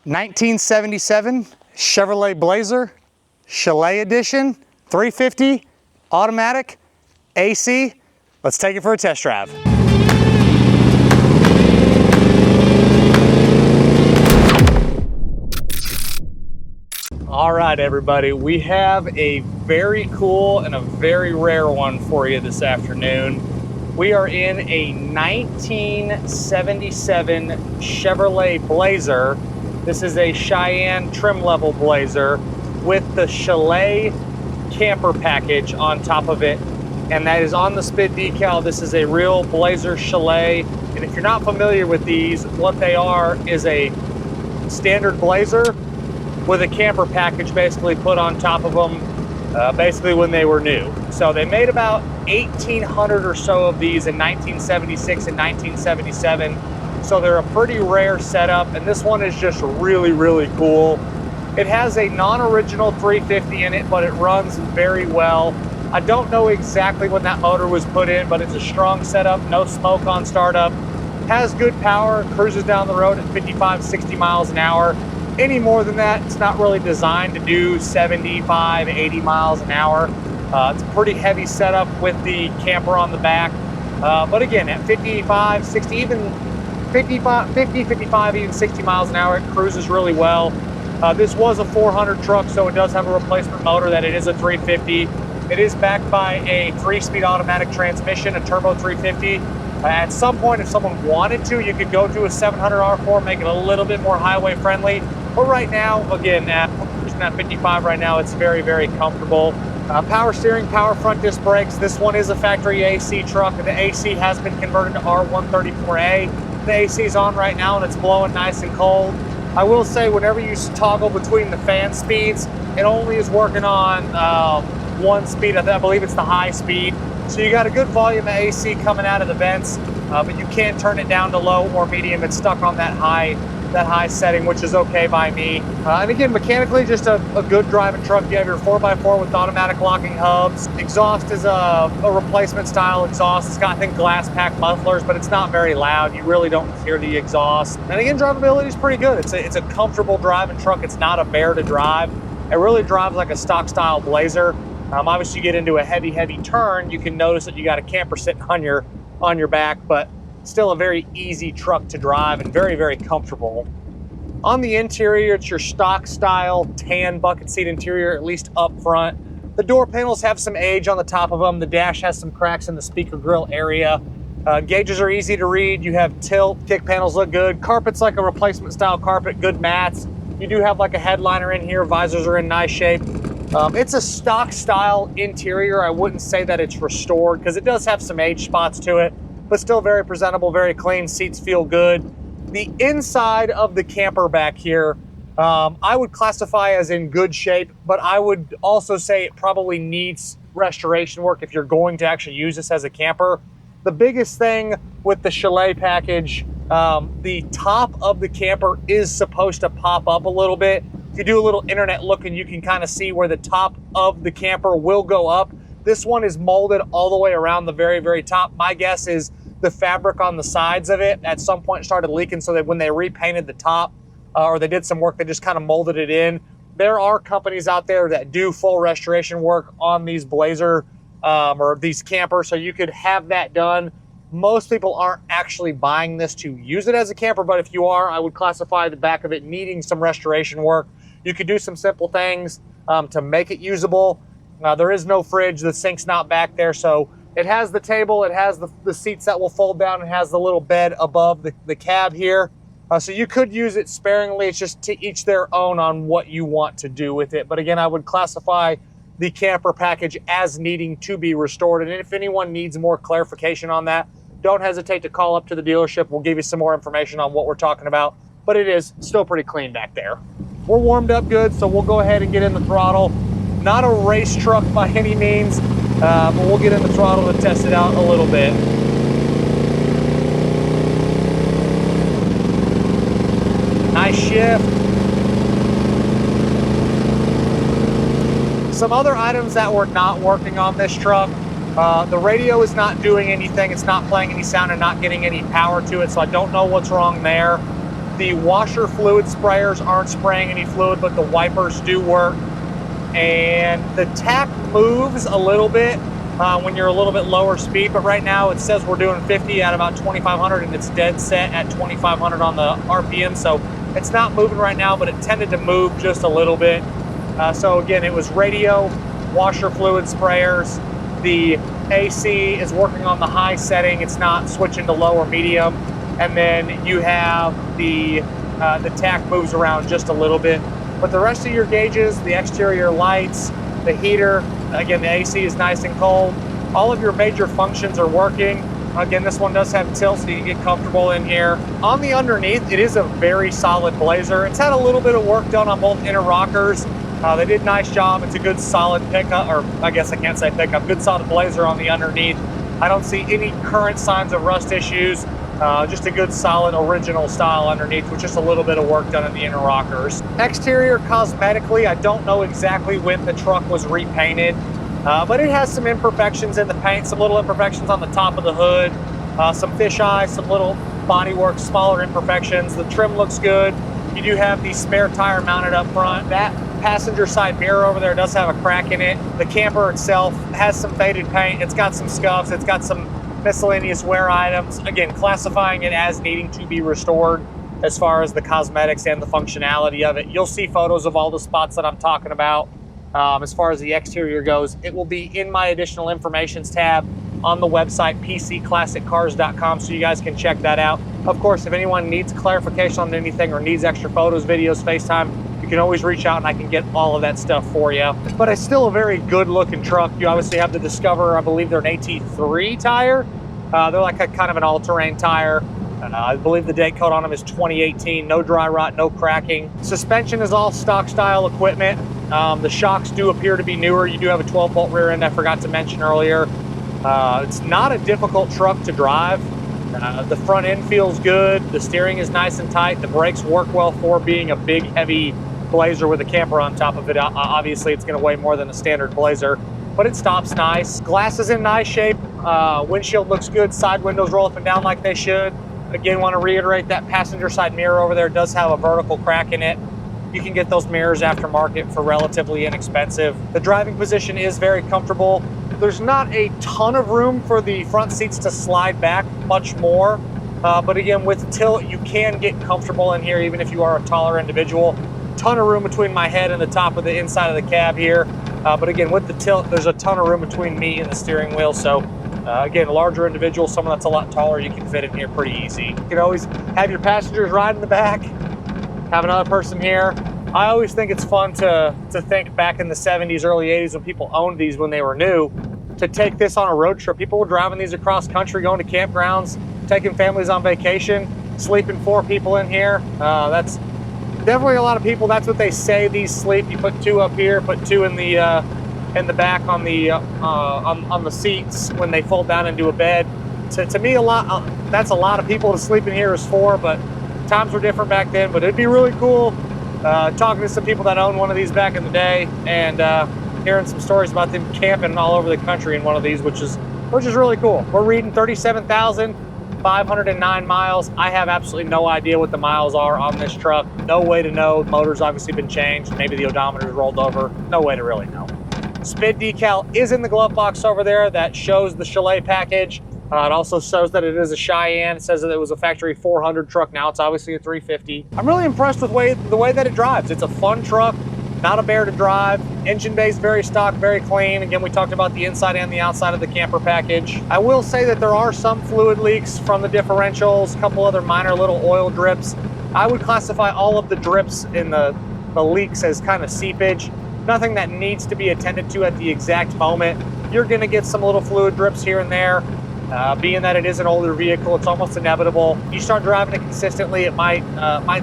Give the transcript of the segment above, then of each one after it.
1977 Chevrolet Blazer, Chalet Edition, 350, automatic, AC. Let's take it for a test drive. All right, everybody, we have a very cool and a very rare one for you this afternoon. We are in a 1977 Chevrolet Blazer. This is a Cheyenne trim level Blazer with the Chalet camper package on top of it, and that is on the spid decal. This is a real Blazer Chalet, and if you're not familiar with these, what they are is a standard Blazer with a camper package basically put on top of them, basically when they were new. So they made about 1,800 or so of these in 1976 and 1977. So they're a pretty rare setup, and this one is just really, really cool. It has a non-original 350 in it, but it runs very well. I don't know exactly when that motor was put in, but it's a strong setup, no smoke on startup, has good power, cruises down the road at 55, 60 miles an hour. Any more than that, it's not really designed to do 75, 80 miles an hour. It's a pretty heavy setup with the camper on the back. But again, at 55, 60, even 55, even 60 miles an hour, it cruises really well. This was a 400 truck, so it does have a replacement motor that it is a 350. It is backed by a 3-speed automatic transmission, a turbo 350. At some point, if someone wanted to, you could go to a 700 R4, make it a little bit more highway friendly. But right now, again, at 55 right now, it's very, very comfortable. Power steering, power front disc brakes. This one is a factory AC truck, and the AC has been converted to R134A. The AC is on right now, and it's blowing nice and cold. I will say, whenever you toggle between the fan speeds, it only is working on one speed. I believe it's the high speed. So you got a good volume of AC coming out of the vents, but you can't turn it down to low or medium. It's stuck on that high setting, which is okay by me. And again, mechanically, just a good driving truck. You have your 4x4 with automatic locking hubs. Exhaust is a replacement style exhaust. It's got, I think, glass pack mufflers, but it's not very loud. You really don't hear the exhaust. And again, drivability is pretty good. It's a comfortable driving truck. It's not a bear to drive. It really drives like a stock style Blazer. Obviously, you get into a heavy turn, you can notice that you got a camper sitting on your back, but still a very easy truck to drive and very, very comfortable. On the interior, it's your stock style tan bucket seat interior, at least up front. The door panels have some age on the top of them. The dash has some cracks in the speaker grill area. Gauges are easy to read. You have tilt, kick panels look good. Carpet's like a replacement style carpet, good mats. You do have like a headliner in here. Visors are in nice shape. It's a stock style interior. I wouldn't say that it's restored because it does have some age spots to it, but still very presentable, very clean. Seats feel good. The inside of the camper back here, I would classify as in good shape, but I would also say it probably needs restoration work if you're going to actually use this as a camper. The biggest thing with the Chalet package, the top of the camper is supposed to pop up a little bit. If you do a little internet looking, you can kind of see where the top of the camper will go up. This one is molded all the way around the very, very top. My guess is the fabric on the sides of it at some point started leaking, so that when they repainted the top or they did some work, they just kind of molded it in. There are companies out there that do full restoration work on these Blazer or these campers, so you could have that done. Most people aren't actually buying this to use it as a camper, but if you are, I would classify the back of it needing some restoration work. You could do some simple things to make it usable. There is no fridge, the sink's not back there, so it has the table, it has the seats that will fold down, it has the little bed above the cab here. So you could use it sparingly. It's just to each their own on what you want to do with it. But again, I would classify the camper package as needing to be restored. And if anyone needs more clarification on that, don't hesitate to call up to the dealership. We'll give you some more information on what we're talking about. But it is still pretty clean back there. We're warmed up good, so we'll go ahead and get in the throttle. Not a race truck by any means, but we'll get in the throttle to test it out a little bit. Nice shift. Some other items that were not working on this truck. The radio is not doing anything. It's not playing any sound and not getting any power to it, so I don't know what's wrong there. The washer fluid sprayers aren't spraying any fluid, but the wipers do work. And the tach moves a little bit when you're a little bit lower speed, but right now it says we're doing 50 at about 2,500, and it's dead set at 2,500 on the RPM, so it's not moving right now, but it tended to move just a little bit. So again, it was radio, washer fluid sprayers. The AC is working on the high setting, it's not switching to low or medium, and then you have the tach moves around just a little bit. But the rest of your gauges, the exterior lights, the heater, again, the AC is nice and cold. All of your major functions are working. Again, this one does have tilt, so you can get comfortable in here. On the underneath, it is a very solid Blazer. It's had a little bit of work done on both inner rockers. They did a nice job. It's a good solid pickup, or I guess I can't say pickup, good solid Blazer on the underneath. I don't see any current signs of rust issues. Just a good solid original style underneath with just a little bit of work done in the inner rockers. Exterior cosmetically, I don't know exactly when the truck was repainted, but it has some imperfections in the paint, some little imperfections on the top of the hood, some fisheye, some little bodywork, smaller imperfections. The trim looks good. You do have the spare tire mounted up front. That passenger side mirror over there does have a crack in it. The camper itself has some faded paint. It's got some scuffs. It's got some miscellaneous wear items. Again, classifying it as needing to be restored as far as the cosmetics and the functionality of it. You'll see photos of all the spots that I'm talking about. As far as the exterior goes, it will be in my additional informations tab on the website pcclassiccars.com, so you guys can check that out. Of course, if anyone needs clarification on anything or needs extra photos, videos, FaceTime, you can always reach out and I can get all of that stuff for you. But it's still a very good looking truck. You obviously have the Discover, I believe they're an AT3 tire. They're like a kind of an all-terrain tire. I believe the date code on them is 2018. No dry rot, no cracking. Suspension is all stock style equipment. The shocks do appear to be newer. You do have a 12-bolt rear end, I forgot to mention earlier. It's not a difficult truck to drive. The front end feels good. The steering is nice and tight. The brakes work well for being a big, heavy Blazer with a camper on top of it. Obviously, it's going to weigh more than a standard Blazer, but it stops nice. Glass is in nice shape. Windshield looks good. Side windows roll up and down like they should. Again, want to reiterate that passenger side mirror over there does have a vertical crack in it. You can get those mirrors aftermarket for relatively inexpensive. The driving position is very comfortable. There's not a ton of room for the front seats to slide back much more. But again, with tilt, you can get comfortable in here even if you are a taller individual. Ton of room between my head and the top of the inside of the cab here. But again, with the tilt, there's a ton of room between me and the steering wheel. So again, a larger individual, someone that's a lot taller, you can fit in here pretty easy. You can always have your passengers ride in the back, have another person here. I always think it's fun to think back in the 70s, early 80s when people owned these when they were new, to take this on a road trip. People were driving these across country, going to campgrounds, taking families on vacation, sleeping 4 people in here. That's definitely a lot of people. That's what they say these sleep. You put 2 up here, put 2 in the back on the seats when they fold down into a bed. To me, that's a lot of people to sleep in here is 4, but times were different back then. But it'd be really cool talking to some people that owned one of these back in the day and hearing some stories about them camping all over the country in one of these, which is really cool. We're reading 37,509 miles. I have absolutely no idea what the miles are on this truck. No way to know. The motor's obviously been changed. Maybe the odometer's rolled over. No way to really know. SPID decal is in the glove box over there that shows the Chalet package. It also shows that it is a Cheyenne. It says that it was a factory 400 truck. Now it's obviously a 350. I'm really impressed with the way that it drives. It's a fun truck, not a bear to drive. Engine bay is very stock, very clean. Again, we talked about the inside and the outside of the camper package. I will say that there are some fluid leaks from the differentials, a couple other minor little oil drips. I would classify all of the drips in the leaks as kind of seepage. Nothing that needs to be attended to at the exact moment. You're gonna get some little fluid drips here and there. Being that it is an older vehicle, it's almost inevitable. You start driving it consistently, it might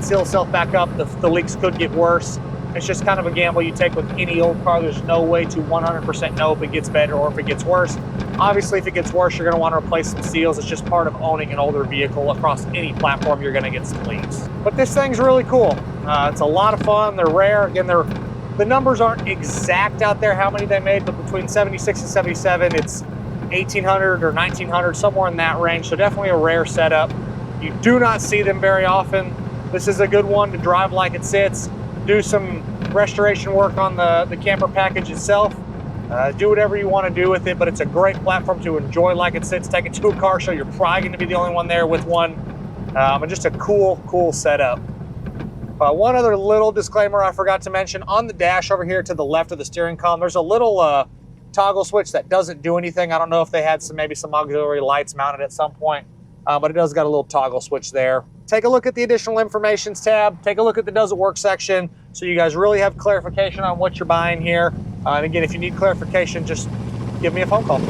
seal itself back up. The leaks could get worse. It's just kind of a gamble you take with any old car. There's no way to 100% know if it gets better or if it gets worse. Obviously, if it gets worse, you're gonna want to replace some seals. It's just part of owning an older vehicle. Across any platform, you're gonna get some leaks. But this thing's really cool. It's a lot of fun. They're rare. Again, the numbers aren't exact out there how many they made, but between 76 and 77, it's 1,800 or 1,900, somewhere in that range. So definitely a rare setup. You do not see them very often. This is a good one to drive like it sits, do some restoration work on the camper package itself. Do whatever you want to do with it, but it's a great platform to enjoy like it sits. Take it to a car show. You're probably going to be the only one there with one. And just a cool setup. One other little disclaimer I forgot to mention. On the dash over here to the left of the steering column, there's a little toggle switch that doesn't do anything. I don't know if they had maybe some auxiliary lights mounted at some point, but it does got a little toggle switch there. Take a look at the additional informations tab. Take a look at the does it work section so you guys really have clarification on what you're buying here. And again, if you need clarification, just give me a phone call.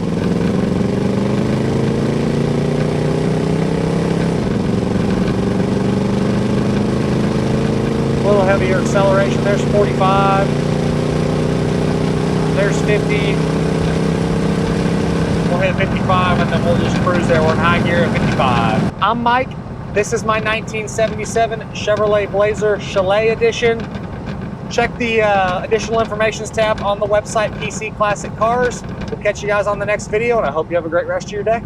A little heavier acceleration. There's 45. There's 50. We'll hit 55 and then we'll just cruise there. We're in high gear at 55. I'm Mike. This is my 1977 Chevrolet Blazer Chalet edition. Check the additional information tab on the website PC Classic Cars. We'll catch you guys on the next video, and I hope you have a great rest of your day.